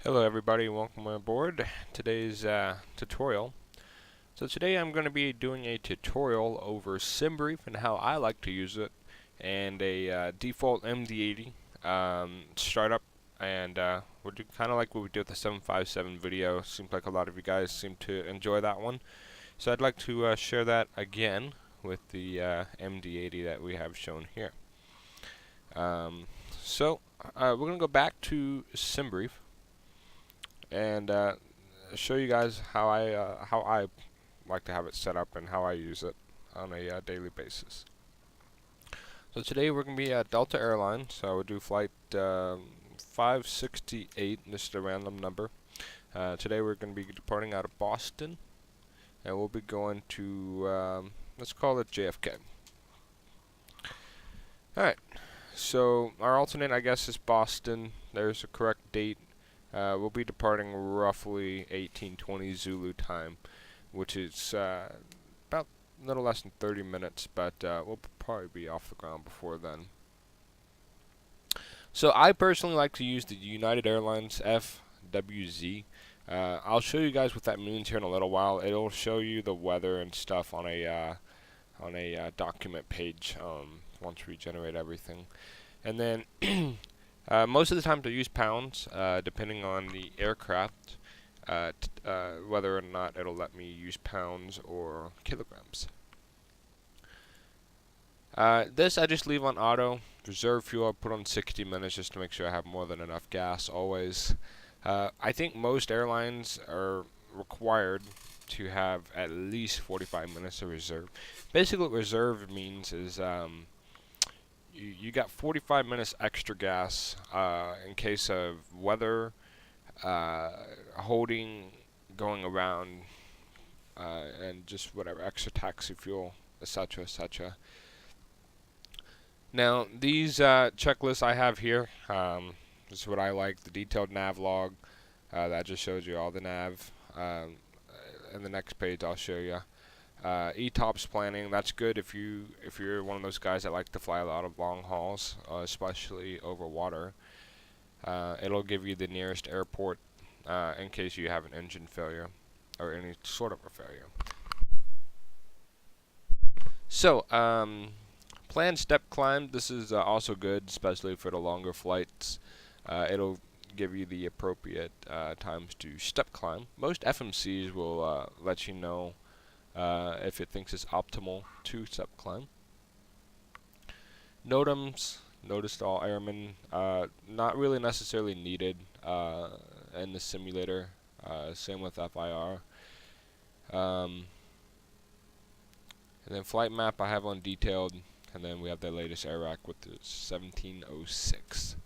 Hello everybody, welcome aboard today's tutorial. So today I'm going to be doing a tutorial over SimBrief and how I like to use it, and a default MD80 startup, and we'll do kind of like what we did with the 757 video. Seems like a lot of you guys seem to enjoy that one. So I'd like to share that again with the MD80 that we have shown here. We're going to go back to SimBrief and show you guys how I like to have it set up and how I use it on a daily basis. So today we're going to be at Delta Airlines, so we'll do flight 568, just a random number. Today we're going to be departing out of Boston, and we'll be going to, let's call it JFK. Alright, so our alternate, I guess, is Boston. There's a correct date. We'll be departing roughly 1820 Zulu time, which is about a little less than 30 minutes, but we'll probably be off the ground before then. So I personally like to use the United Airlines FWZ. I'll show you guys what that means here in a little while. It'll show you the weather and stuff on a document page once we generate everything. And then most of the time to use pounds, depending on the aircraft, whether or not it'll let me use pounds or kilograms. This I just leave on auto. Reserve fuel I put on 60 minutes just to make sure I have more than enough gas always. I think most airlines are required to have at least 45 minutes of reserve. Basically what reserve means is you got 45 minutes extra gas in case of weather, holding, going around, and just whatever, extra taxi fuel, etc., etc. Now, these checklists I have here, this is what I like. The detailed nav log, that just shows you all the nav. And the next page I'll show you. ETOPS planning, that's good if you're one of those guys that like to fly a lot of long hauls, especially over water. It'll give you the nearest airport in case you have an engine failure or any sort of a failure. So, planned step climb, this is also good, especially for the longer flights. It'll give you the appropriate times to step climb. Most FMCs will let you know if it thinks it's optimal to step climb. NOTAMs, notice to all airmen, not really necessarily needed in the simulator. Same with FIR. And then flight map I have on detailed, and then we have the latest air with the 1706.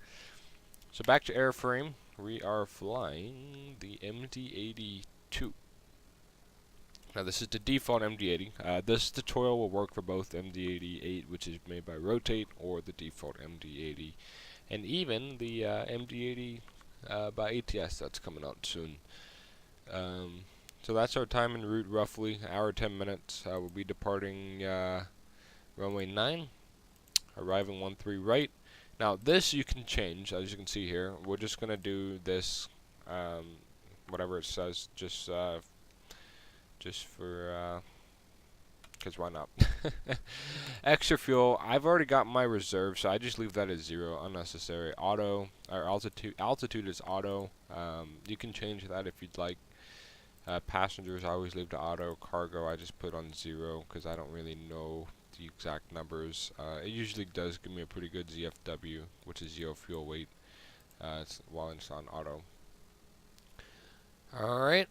So back to airframe, we are flying the MD82. Now this is the default MD80. This tutorial will work for both MD88, which is made by Rotate, or the default MD80, and even the MD80 by ATS that's coming out soon. So that's our time en route, roughly hour 10 minutes. We'll be departing runway 9, arriving 13 right. Now this you can change, as you can see here. We're just gonna do this, whatever it says, just for because why not? Extra fuel, I've already got my reserve, so I just leave that as 0, unnecessary. Auto, or altitude is auto. You can change that if you'd like. Passengers I always leave to auto. Cargo I just put on 0 because I don't really know the exact numbers. It usually does give me a pretty good ZFW, which is 0 fuel weight, while it's on auto. Alright.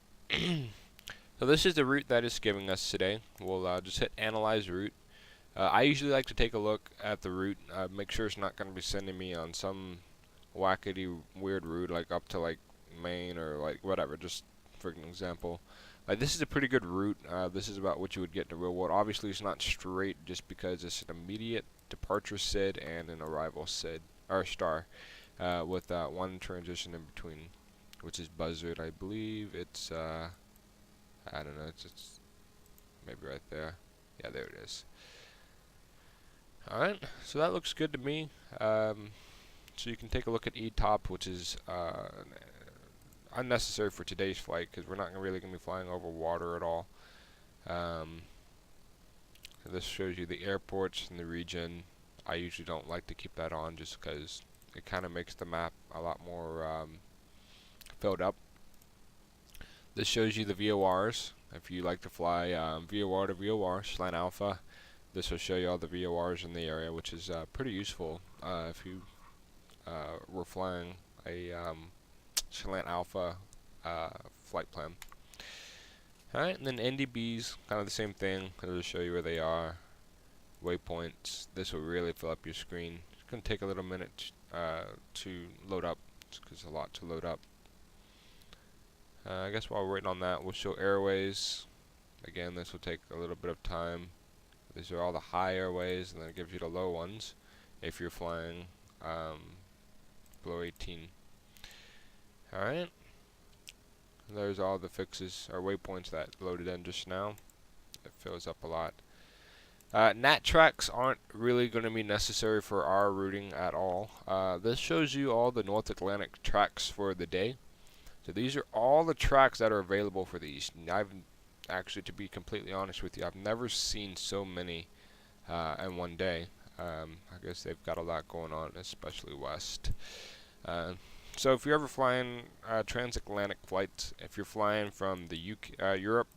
So this is the route that it's giving us today. We'll just hit Analyze Route. I usually like to take a look at the route, make sure it's not going to be sending me on some wackety weird route, like up to like Maine or like whatever, just for an example. This is a pretty good route. This is about what you would get in the real world. Obviously it's not straight just because it's an immediate departure SID and an arrival SID, or star, with one transition in between, which is buzzard. I believe it's I don't know, it's maybe right there. Yeah, there it is. Alright, so that looks good to me. So you can take a look at ETOP, which is unnecessary for today's flight because we're not really going to be flying over water at all. This shows you the airports in the region. I usually don't like to keep that on just because it kind of makes the map a lot more filled up. This shows you the VORs. If you like to fly VOR to VOR, slant alpha, this will show you all the VORs in the area, which is pretty useful if you were flying a slant alpha flight plan. Alright, and then NDBs, kind of the same thing. It'll show you where they are. Waypoints. This will really fill up your screen. It's going to take a little minute to load up, because there's a lot to load up. I guess while we're waiting on that, we'll show airways. Again, this will take a little bit of time. These are all the high airways, and then it gives you the low ones if you're flying below 18. Alright. There's all the fixes or waypoints that loaded in just now. It fills up a lot. Nat tracks aren't really going to be necessary for our routing at all. This shows you all the North Atlantic tracks for the day. So these are all the tracks that are available for these. I've actually, to be completely honest with you, I've never seen so many in one day. I guess they've got a lot going on, especially west. So if you're ever flying transatlantic flights, if you're flying from the UK, Europe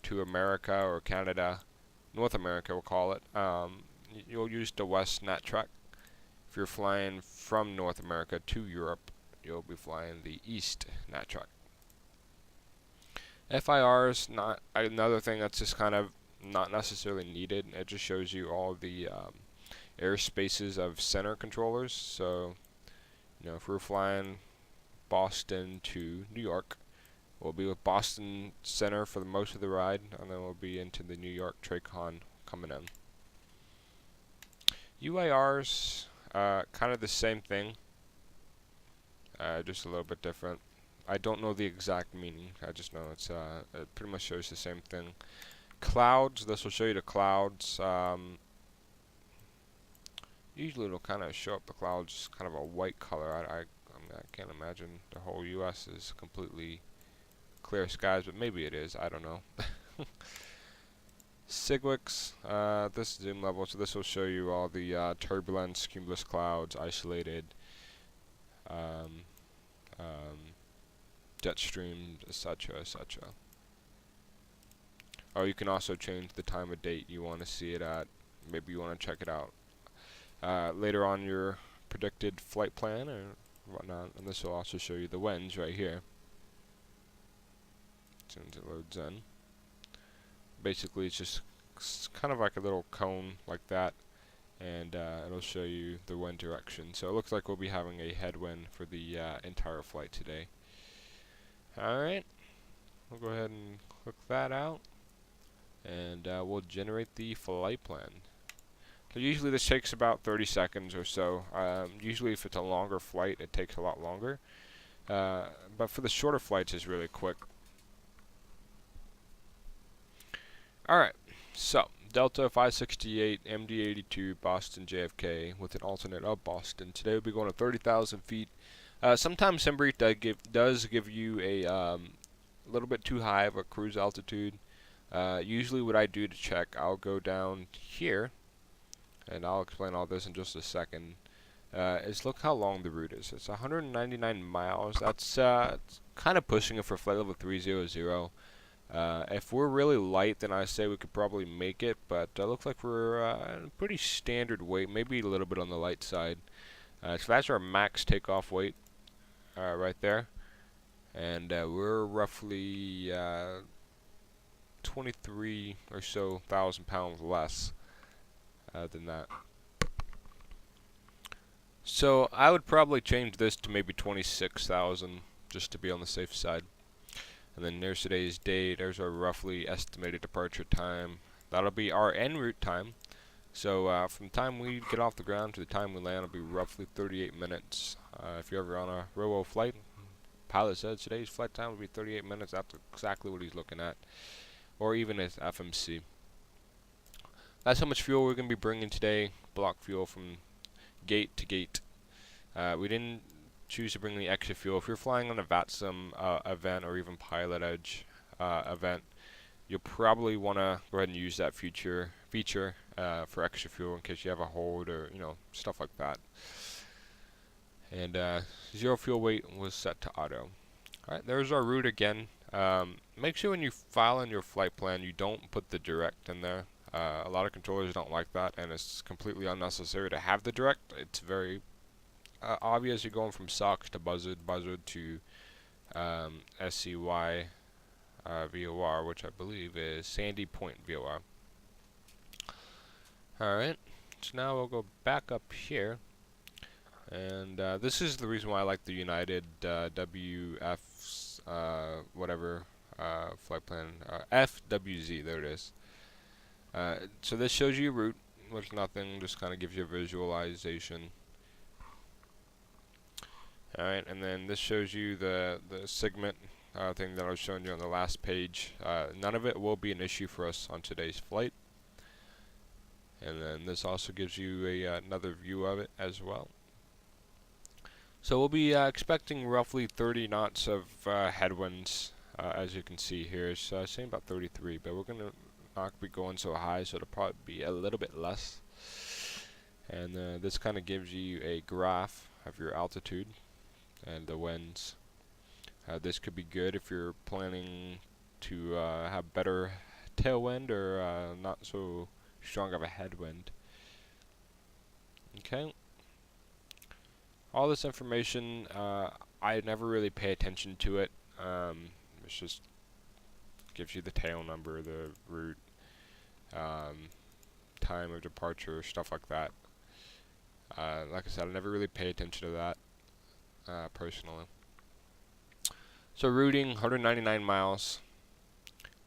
to America or Canada, North America we'll call it, you'll use the West Nat track. If you're flying from North America to Europe, you'll be flying the East Nat track. FIRs, not another thing that's just kind of not necessarily needed. It just shows you all the airspaces of center controllers. So you know, if we're flying Boston to New York, we'll be with Boston Center for the most of the ride, and then we'll be into the New York TRACON coming in. UIRs, kind of the same thing, just a little bit different. I don't know the exact meaning. I just know it's it pretty much shows the same thing. Clouds, this will show you the clouds. Usually it'll kind of show up the clouds kind of a white color. I mean, I can't imagine the whole U.S. is completely clear skies, but maybe it is. I don't know. Sigwix, this zoom level, so this will show you all the turbulence, cumulus clouds, isolated, jet streams, etc., etc. Or you can also change the time of date you want to see it at. Maybe you want to check it out later on your predicted flight plan or whatnot, and this will also show you the winds right here as soon as it loads in. Basically it's just kind of like a little cone like that, and it'll show you the wind direction. So it looks like we'll be having a headwind for the entire flight today. Alright, we'll go ahead and click that out, and we'll generate the flight plan. So usually this takes about 30 seconds or so. Usually if it's a longer flight, it takes a lot longer. But for the shorter flights, it's really quick. Alright, so Delta 568 MD82 Boston JFK with an alternate of Boston. Today we'll be going to 30,000 feet. Sometimes SimBrief does give you a little bit too high of a cruise altitude. Usually what I do to check, I'll go down here, and I'll explain all this in just a second, is look how long the route is. It's 199 miles. That's kind of pushing it for flight level 300. If we're really light, then I say we could probably make it, but it looks like we're pretty standard weight, maybe a little bit on the light side. So that's our max takeoff weight right there, and we're roughly 23 or so thousand pounds less than that. So I would probably change this to maybe 26,000 just to be on the safe side. And then there's today's date. There's our roughly estimated departure time. That'll be our en route time. So from the time we get off the ground to the time we land, it'll be roughly 38 minutes. If you're ever on a ROO flight, pilot said today's flight time will be 38 minutes. That's exactly what he's looking at. Or even as FMC. That's how much fuel we're going to be bringing today. Block fuel from gate to gate. We didn't choose to bring the extra fuel. If you're flying on a VATSIM event or even Pilot Edge event, you'll probably want to go ahead and use that feature for extra fuel in case you have a hold or stuff like that. And zero fuel weight was set to auto. Alright, there's our route again. Make sure when you file in your flight plan you don't put the direct in there. A lot of controllers don't like that, and it's completely unnecessary to have the direct. It's very obvious you're going from SOX to buzzard to SCY VOR, which I believe is Sandy Point VOR. Alright, so now we'll go back up here, and this is the reason why I like the United WF whatever flight plan, FWZ, there it is. So this shows you your route with nothing, just kind of gives you a visualization. Alright, and then this shows you the segment thing that I was showing you on the last page. None of it will be an issue for us on today's flight. And then this also gives you another view of it as well. So we'll be expecting roughly 30 knots of headwinds, as you can see here. It's saying about 33, but we're going to not be going so high, so it'll probably be a little bit less. And this kind of gives you a graph of your altitude and the winds. This could be good if you're planning to have better tailwind or not so strong of a headwind. Okay. All this information, I never really pay attention to it. It's just gives you the tail number, the route, time of departure, stuff like that. Like I said, I never really pay attention to that personally. So routing, 199 miles.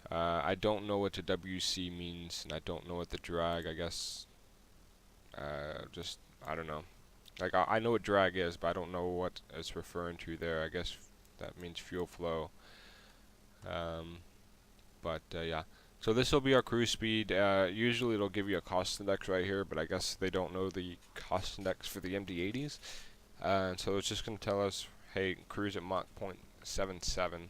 I don't know what the WC means, and I don't know what the drag, I guess, I don't know. Like, I know what drag is, but I don't know what it's referring to there. I guess that means fuel flow. Yeah. So this will be our cruise speed. Usually it'll give you a cost index right here, but I guess they don't know the cost index for the MD-80s. So it's just going to tell us, hey, cruise at Mach 0.77.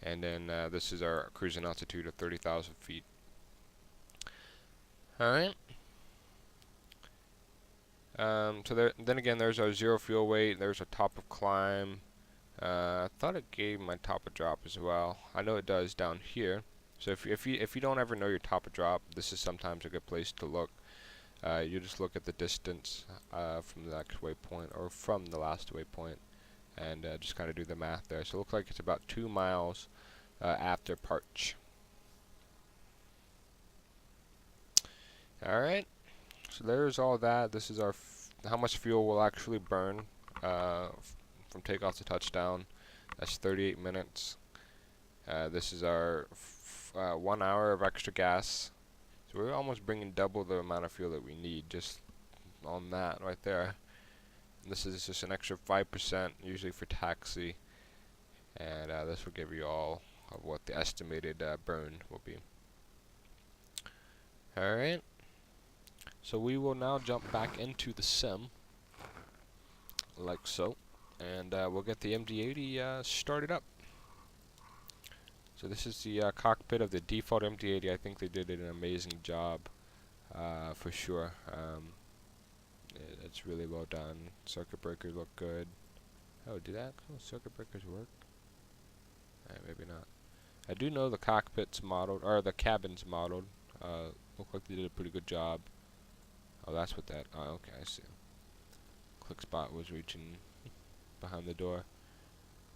And then this is our cruising altitude of 30,000 feet. Alright. So then again, there's our zero fuel weight. There's our top of climb. I thought it gave my top of drop as well. I know it does down here. So if you don't ever know your top of drop, this is sometimes a good place to look. You just look at the distance from the next waypoint or from the last waypoint, and just kind of do the math there. So it looks like it's about 2 miles after Parch. Alright, so there's all that. This is our how much fuel we'll actually burn from takeoff to touchdown. That's 38 minutes. This is our 1 hour of extra gas. So we're almost bringing double the amount of fuel that we need just on that right there. And this is just an extra 5% usually for taxi. And this will give you all of what the estimated burn will be. Alright. So we will now jump back into the sim, like so, and we'll get the MD-80 started up. So this is the cockpit of the default MD-80. I think they did an amazing job, for sure. It's really well done. Circuit breakers look good. Oh, did actual circuit breakers work? Maybe not. I do know the cockpit's modeled, or the cabin's modeled. Look like they did a pretty good job. Oh, that's what that. Oh, okay, I see. Click spot was reaching behind the door.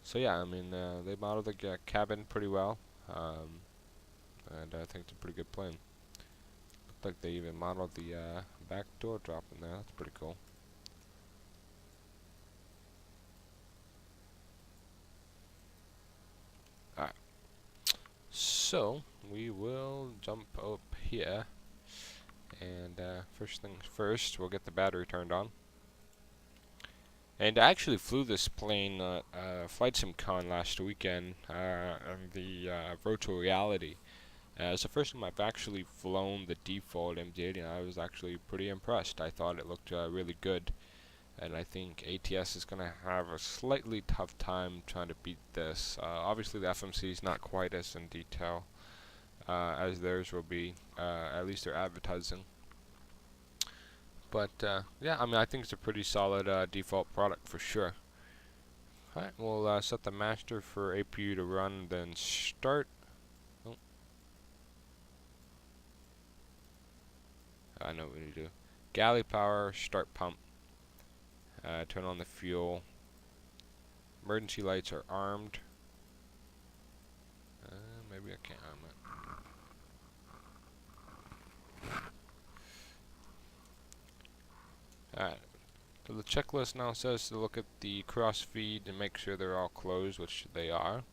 So yeah, I mean, they modeled the cabin pretty well, and I think it's a pretty good plane. Looked like they even modeled the back door drop in there. That's pretty cool. Alright, so we will jump up here. And first things first, we'll get the battery turned on. And I actually flew this plane Flight Sim Con last weekend on the virtual reality. It's the first time I've actually flown the default MD-80, and I was actually pretty impressed. I thought it looked really good. and I think ATS is going to have a slightly tough time trying to beat this. Obviously the FMC is not quite as in detail as theirs will be, at least their advertising. But yeah, I mean, I think it's a pretty solid default product for sure. Alright, we'll set the master for APU to run, then start. Oh. I know what we need to do. Galley power, start pump. Turn on the fuel. Emergency lights are armed. Maybe I can't arm it. Alright, so the checklist now says to look at the cross feed and make sure they're all closed, which they are.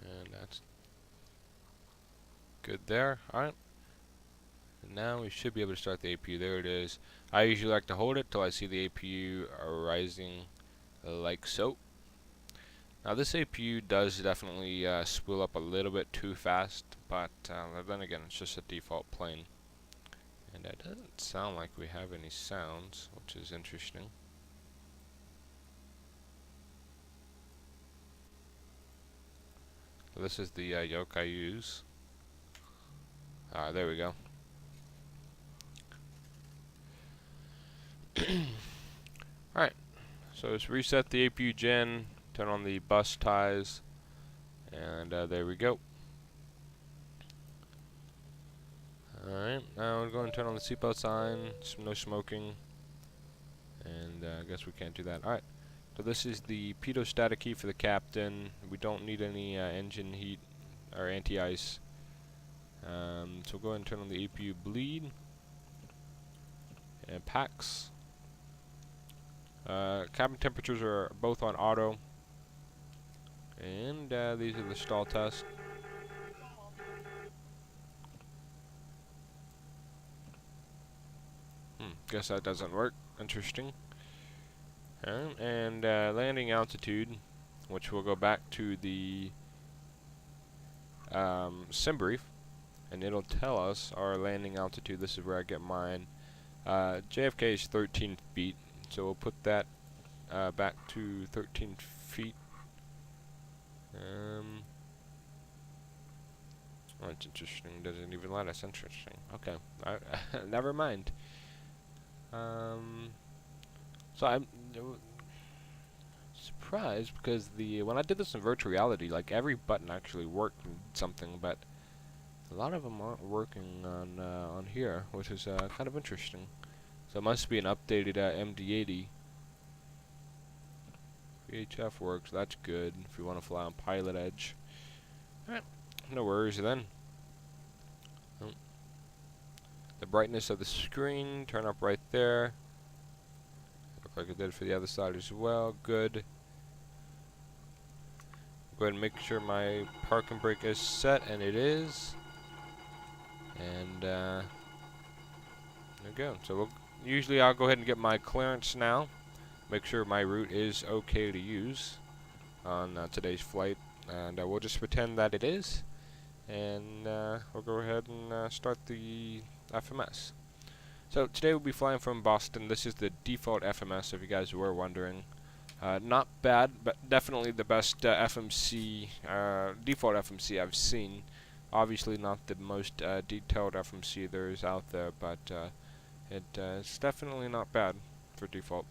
And that's good there. Alright. Now we should be able to start the APU. There it is. I usually like to hold it till I see the APU rising like so. Now this APU does definitely spool up a little bit too fast, but then again it's just a default plane. And it doesn't sound like we have any sounds, which is interesting. So this is the yoke I use. There we go. Alright, so let's reset the APU gen, turn on the bus ties, and there we go. Alright, now we're going to turn on the seatbelt sign, no smoking, and I guess we can't do that. Alright, so this is the pitot-static key for the captain. We don't need any engine heat or anti-ice. So we'll go ahead and turn on the APU bleed, and packs. Cabin temperatures are both on auto, and these are the stall tests. Guess that doesn't work. Interesting. And landing altitude, which will go back to the SimBrief, and it'll tell us our landing altitude. This is where I get mine. JFK is 13 feet, so we'll put that back to 13 feet. Oh, it's interesting. Doesn't even let us. Interesting. Okay. Never mind. So I'm surprised because when I did this in virtual reality, like every button actually worked and something, but a lot of them aren't working on here, which is kind of interesting. So it must be an updated MD80. VHF works. That's good if you want to fly on Pilot Edge. Alright, no worries then. The brightness of the screen, turn up right there. Look like it did for the other side as well. Good. Go ahead and make sure my parking brake is set, and it is. And there we go. So usually I'll go ahead and get my clearance now. Make sure my route is okay to use on today's flight, and we'll just pretend that it is. And we'll go ahead and start the FMS. So today we'll be flying from Boston. This is the default FMS, if you guys were wondering. Not bad, but definitely the best FMC, default FMC I've seen. Obviously not the most detailed FMC there is out there, but it's definitely not bad for default.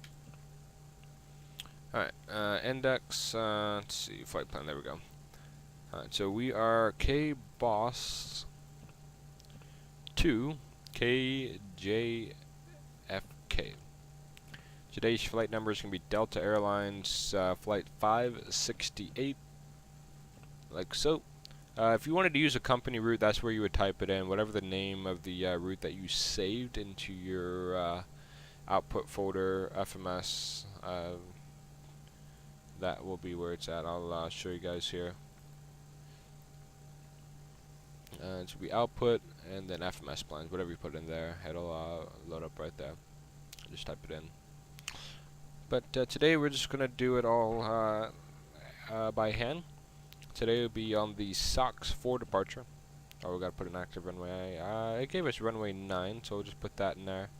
Alright, index, let's see, flight plan, there we go. Alright, so we are KBOS 2 KJFK. Today's flight number is going to be Delta Airlines flight 568, like so. If you wanted to use a company route, that's where you would type it in, whatever the name of the route that you saved into your output folder, FMS, that will be where it's at. I'll show you guys here. It should be output and then FMS plans, whatever you put in there, it'll load up right there. Just type it in. But today we're just gonna do it all by hand. Today will be on the SOX 4 departure. Oh, we gotta put an active runway. It gave us runway 9, so we'll just put that in there.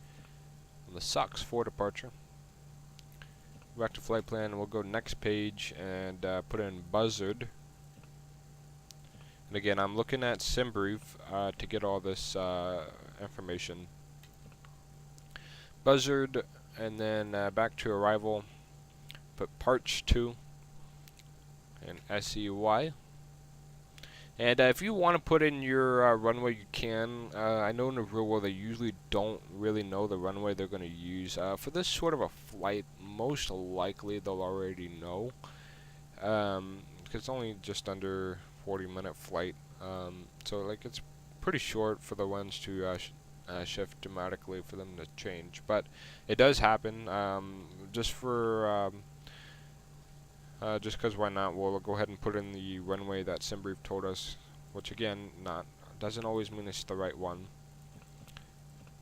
And the sucks for departure. Back to flight plan, we'll go next page and put in buzzard. And again, I'm looking at SimBrief to get all this information. Buzzard, and then back to arrival, put parts 2 and SEY. And if you want to put in your runway, you can. I know in the real world they usually don't really know the runway they're going to use. For this sort of a flight, most likely they'll already know. Because it's only just under 40-minute flight. So like it's pretty short for the ones to shift dramatically for them to change. But it does happen. Just because why not, we'll go ahead and put in the runway that SimBrief told us, which again, doesn't always mean it's the right one.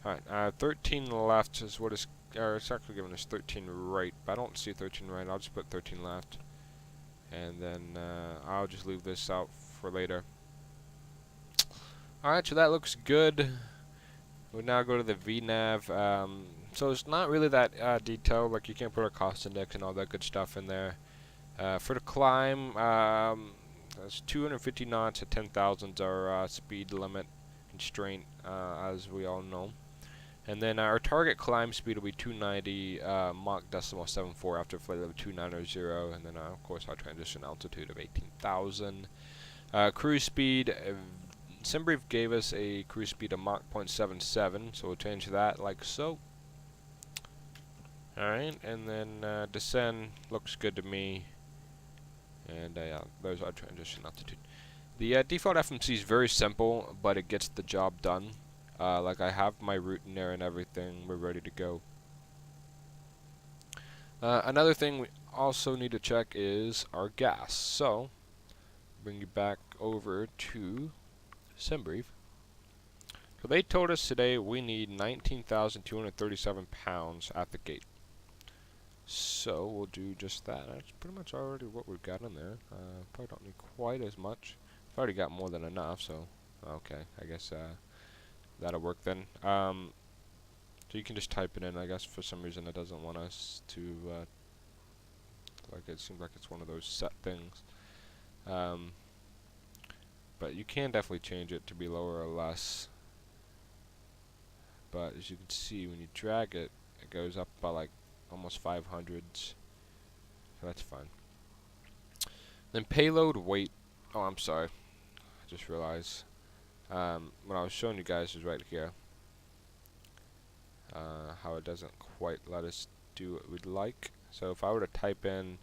Alright, 13 left is what it's actually giving us 13 right, but I don't see 13 right. I'll just put 13 left, and then I'll just leave this out for later. Alright, so that looks good. We'll now go to the VNav. So it's not really that detailed, like you can't put a cost index and all that good stuff in there. For the climb, that's 250 knots at 10,000 our speed limit constraint, as we all know. And then our target climb speed will be 290 Mach decimal 74 after flight level 2900, and then of course our transition altitude of 18,000. Cruise speed, SimBrief gave us a cruise speed of Mach 0.77, so we'll change that like so. Alright, and then descend looks good to me. And yeah, there's our transition altitude. The default FMC is very simple, but it gets the job done. Like I have my route in there and everything, we're ready to go. Another thing we also need to check is our gas. So, bring you back over to SimBrief. So they told us today we need 19,237 pounds at the gate. So we'll do just that. That's pretty much already what we've got in there. Probably don't need quite as much. I've already got more than enough, so okay, I guess that'll work then. So you can just type it in. I guess for some reason it doesn't want us to, like it seems like it's one of those set things. But you can definitely change it to be lower or less. But as you can see, when you drag it, it goes up by like almost 500s, so that's fine. Then payload weight. Oh, I'm sorry. I just realized what I was showing you guys is right here. How it doesn't quite let us do what we'd like. So if I were to type in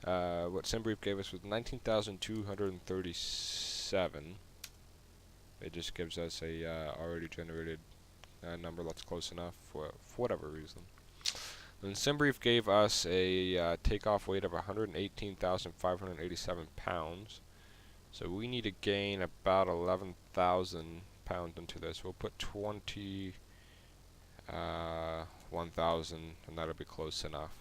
what SimBrief gave us was 19,237, it just gives us a already generated number that's close enough for whatever reason. And SimBrief gave us a takeoff weight of 118,587 pounds. So we need to gain about 11,000 pounds into this. We'll put 21,000, and that'll be close enough.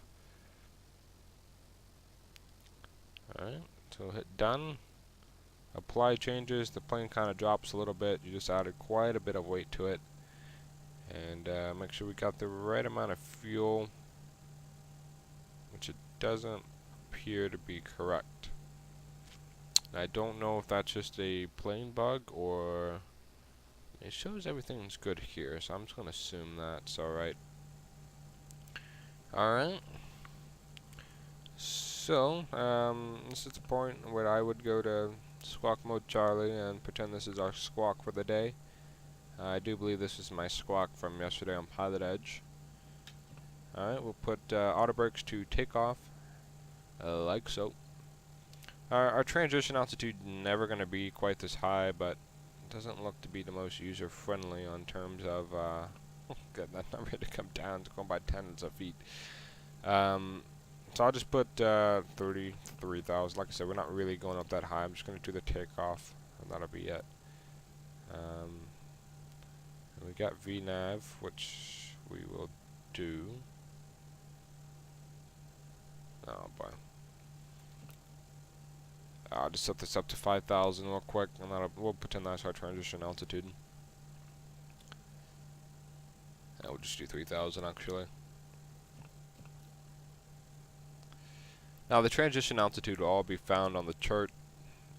Alright, so hit done. Apply changes. The plane kind of drops a little bit. You just added quite a bit of weight to it. And make sure we got the right amount of fuel, which it doesn't appear to be correct. I don't know if that's just a plane bug or it shows everything's good here, so I'm just going to assume that's alright. Alright. So, this is the point where I would go to squawk mode Charlie and pretend this is our squawk for the day. I do believe this is my squawk from yesterday on Pilot Edge. Alright, we'll put auto brakes to takeoff, like so. Our transition altitude never going to be quite this high, but it doesn't look to be the most user-friendly on terms of, get that number to come down, it's going by tens of feet. So I'll just put 33,000. Like I said, we're not really going up that high. I'm just going to do the takeoff, and that'll be it. We got VNav, which we will do. Oh boy. I'll just set this up to 5,000 real quick, and we'll pretend that's our transition altitude. And we'll just do 3,000 actually. Now the transition altitude will all be found on the chart,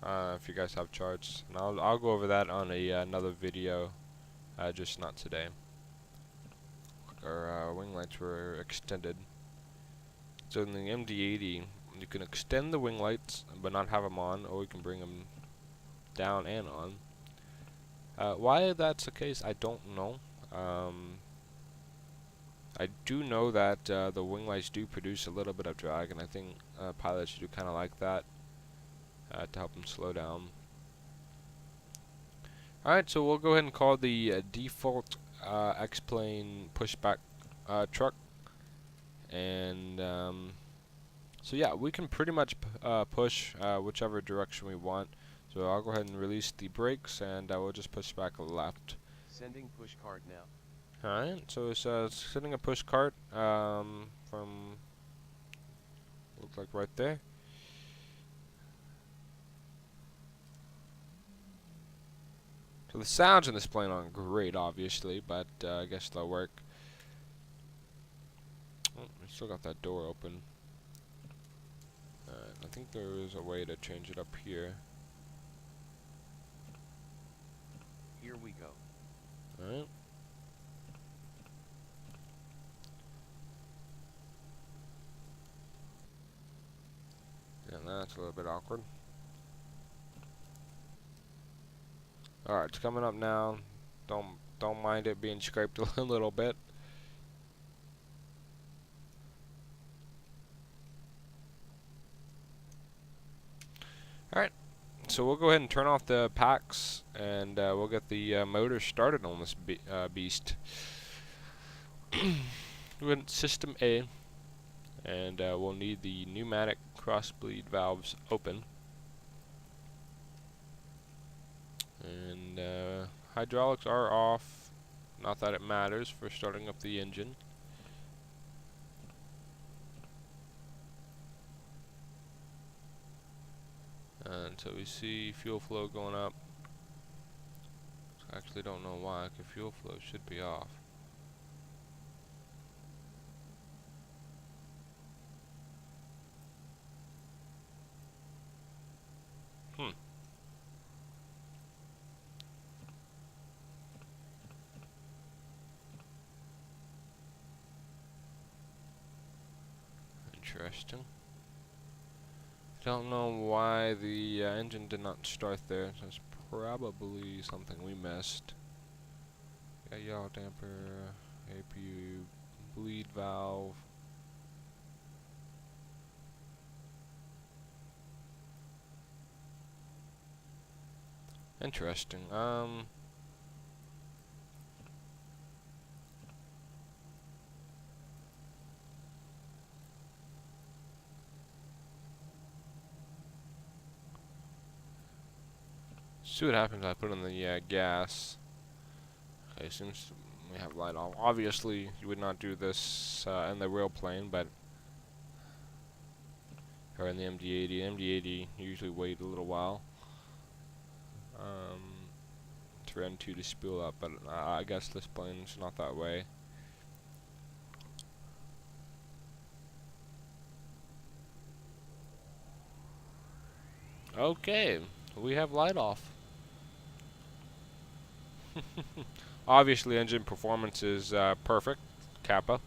if you guys have charts, and I'll go over that on another video, just not today. Our wing lights were extended. So in the MD-80, you can extend the wing lights but not have them on, or you can bring them down and on. Why that's the case, I don't know. I do know that the wing lights do produce a little bit of drag, and I think pilots do kind of like that to help them slow down. Alright, so we'll go ahead and call the default X-plane pushback truck, and so yeah, we can pretty much push whichever direction we want. So I'll go ahead and release the brakes, and we'll just push back left. Sending push cart now. Alright, so it's sending a push cart from, looks like right there. So the sounds in this plane aren't great, obviously, but I guess they'll work. Oh, we still got that door open. I think there is a way to change it up here. Here we go. Alright. Yeah, that's a little bit awkward. Alright, it's coming up now. Don't mind it being scraped a little bit. Alright, so we'll go ahead and turn off the packs, and we'll get the motor started on this beast. We're in System A, and we'll need the pneumatic cross-bleed valves open. And hydraulics are off, not that it matters for starting up the engine. And so we see fuel flow going up. I actually don't know why, because fuel flow should be off. Interesting. Don't know why the engine did not start there. So it's probably something we missed. Yeah, yaw damper, APU, bleed valve. Interesting. See what happens if I put in the gas. Okay, seems we have light off. Obviously, you would not do this in the real plane, but or in the MD-80. MD-80 usually wait a little while for N2 to spool up, but I guess this plane's not that way. Okay, we have light off. Obviously, engine performance is perfect, Kappa.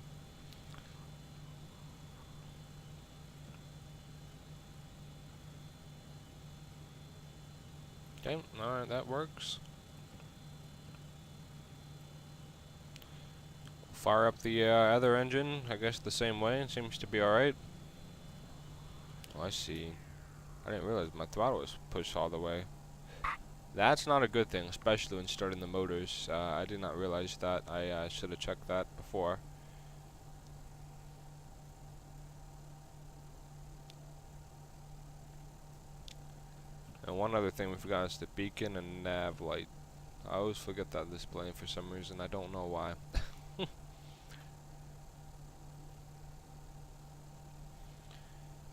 Okay, alright, that works. Fire up the other engine, I guess the same way, it seems to be alright. Oh, I see. I didn't realize my throttle was pushed all the way. That's not a good thing, especially when starting the motors. I did not realize that. I should have checked that before. And one other thing we forgot is the beacon and nav light. I always forget that this plane for some reason. I don't know why.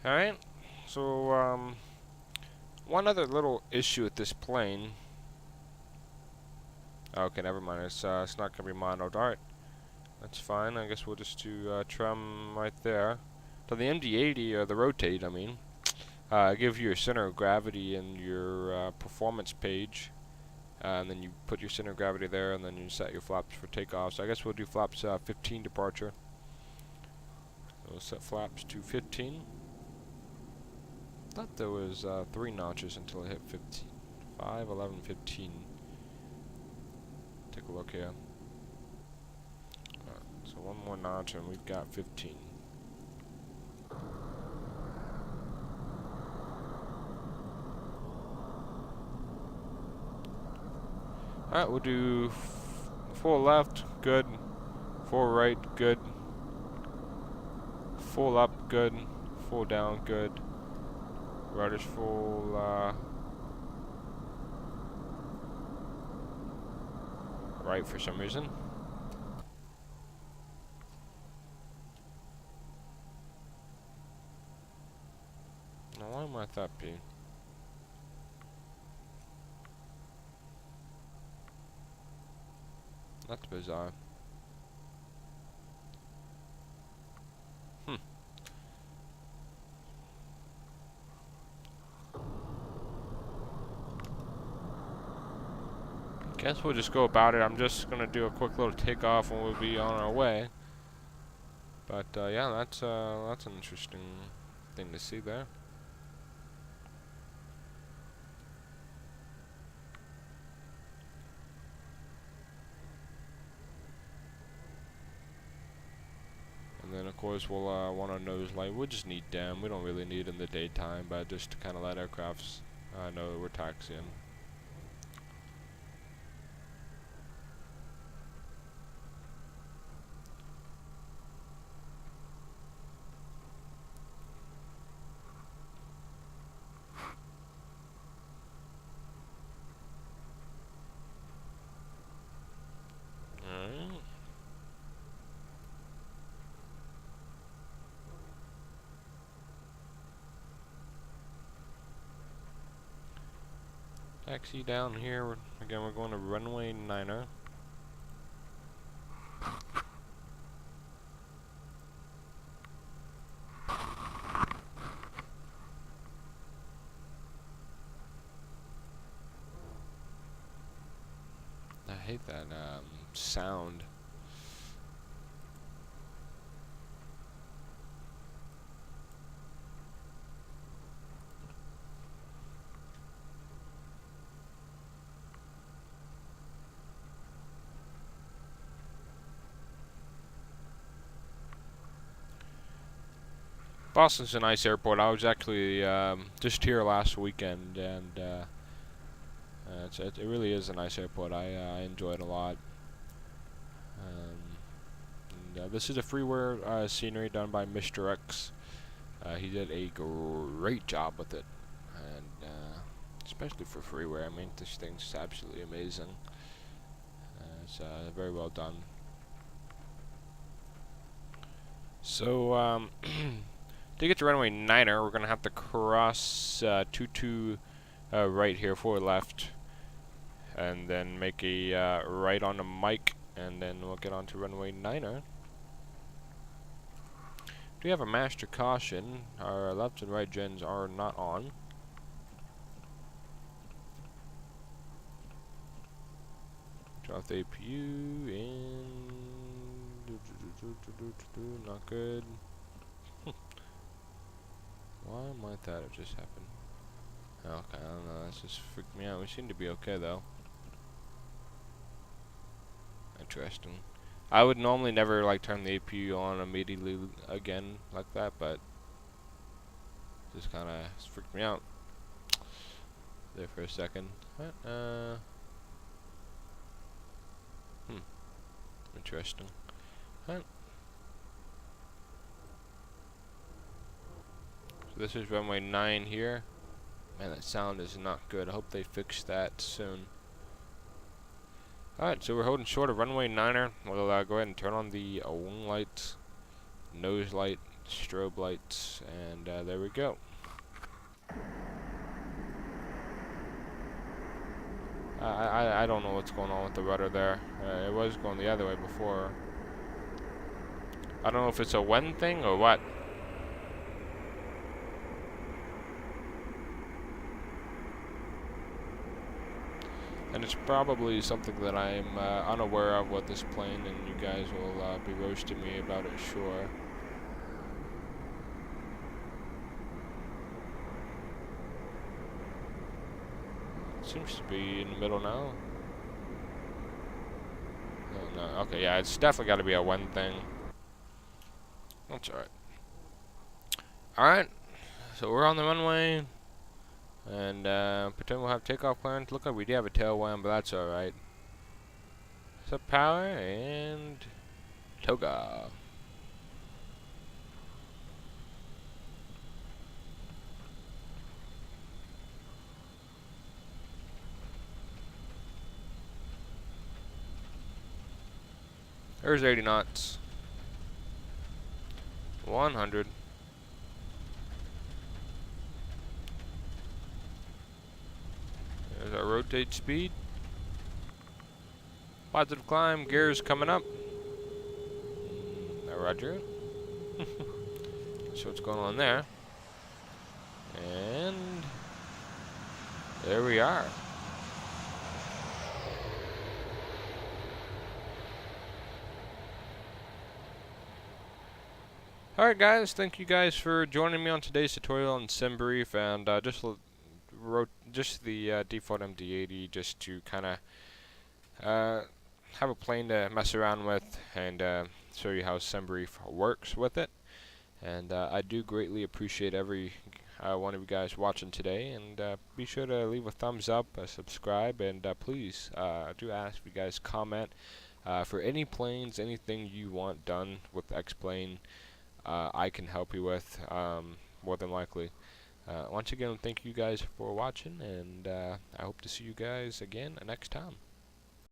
Alright, so One other little issue with this plane. Okay, never mind. It's not gonna be monoed. Alright, that's fine. I guess we'll just do trim right there. So the MD-80, or the rotate, I mean, give you your center of gravity in your performance page. And then you put your center of gravity there, and then you set your flaps for takeoff. So I guess we'll do flaps 15 departure. So we'll set flaps to 15. Thought there was 3 notches until it hit 15. 5, 11, 15. Take a look here. So one more notch and we've got 15. Alright, we'll do full left, good. Full right, good. Full up, good. Full down, good. Rudder's full, right for some reason. Now why might that be? That's bizarre. Guess we'll just go about it. I'm just gonna do a quick little takeoff and we'll be on our way. But yeah, that's an interesting thing to see there. And then of course we'll want a nose light. We'll just need them. We don't really need in the daytime, but just to kind of let aircrafts know that we're taxiing. Taxi down here. Again, we're going to runway 9er. I hate that sound. Boston's a nice airport. I was actually just here last weekend, and it really is a nice airport. I enjoy it a lot. This is a freeware scenery done by MisterX. He did a great job with it, and especially for freeware. I mean, this thing's absolutely amazing. It's very well done. So, to get to runway 9er, we're going to have to cross 22 right here, forward left, and then make a right on the mic, and then we'll get onto runway 9er. We have a master caution. Our left and right gens are not on. Drop the APU in. Not good. Why might that have just happened? Okay, I don't know. That's just freaked me out. We seem to be okay though. Interesting. I would normally never like turn the APU on immediately again like that, but just kind of freaked me out there for a second. Interesting. So this is runway 9 here. Man, that sound is not good. I hope they fix that soon. Alright, so we're holding short of runway 9er. We'll go ahead and turn on the wing lights, nose light, strobe lights, and there we go. I don't know what's going on with the rudder there. It was going the other way before. I don't know if it's a wind thing or what. And it's probably something that I'm unaware of with this plane, and you guys will be roasting me about it, sure. It seems to be in the middle now. Oh, no, okay, yeah, it's definitely got to be a wind thing. That's alright. Alright, so we're on the runway. And pretend we'll have takeoff clearance. Look like we do have a tailwind, but that's alright. Set power and toga. There's 80 knots. 100. There's our rotate speed. Positive climb, gears coming up. Roger. So what's going on there? And there we are. Alright guys, thank you guys for joining me on today's tutorial on SimBrief, and just the default MD-80 just to kind of have a plane to mess around with and show you how SimBrief works with it. And I do greatly appreciate every one of you guys watching today, and be sure to leave a thumbs up, subscribe, and please do ask you guys comment for any planes, anything you want done with the X-Plane. I can help you with, more than likely. Once again, thank you guys for watching, and I hope to see you guys again next time.